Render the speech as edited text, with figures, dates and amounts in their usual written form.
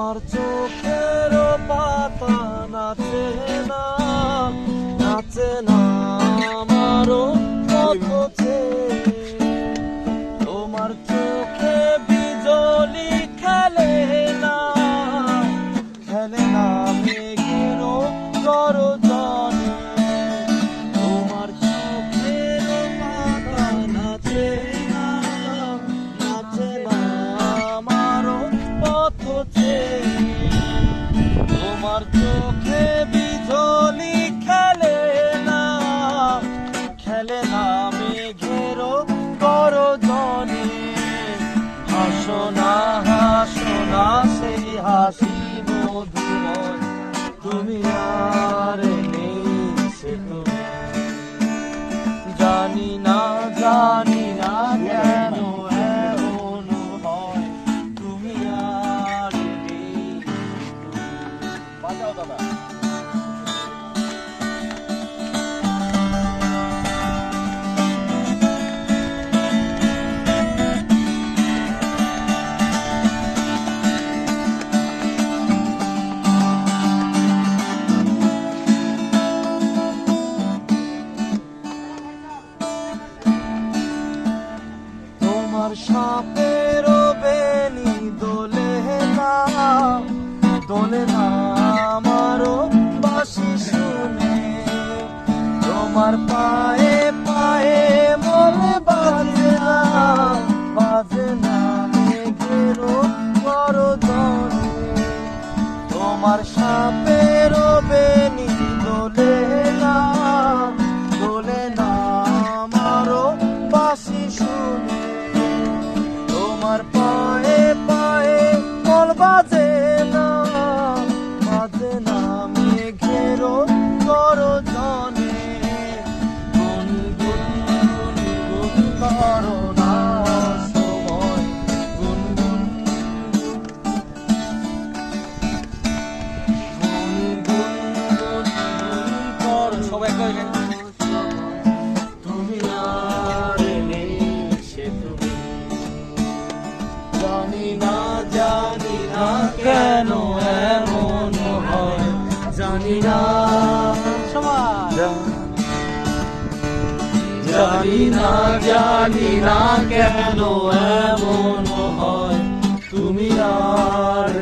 তোমার চোখের পাতা নাচে না, নাচে না আমারও পথে। তোমার চোখে বিজলি খেলে না, খেলে না মেঘেরও গর্জনে। তোমার চোখের পাতা নাচে না, নাচে না আমারও পথে। তোমার চোখে বিজলি খেলে না, খেলে না মেঘেরও গর্জনে। হাসো না সেই হাসি মধুময়, তুমি আর নেই সে তুমি। জানি না কেন এমন হয়, তুমি আর নেই। বাজাও দাদা। তোমার সাপের বেনি দোলে না, দোলে না আমারও বাঁশি শুনে। তোমার পায়ে পায়ে মনে বাজে না, বাজে না মেঘেরও গর্জনে। তোমার সাপের বেনি দোলে না, দোলে না আমারও বাঁশি শুনে। তোমার পায়ে পায়ে বল বাজে না, বাজে না মেঘেরও গর্জনে। গুনগুন গুনগুন করো না সময়, গুনগুন গুনগুন গুনগুন করো। সবাই কয় তুমি আর নেই সে তুমি। জানি না কেন এমন হয়, জানি না জানি না কেন এমন হয়, তুমি আর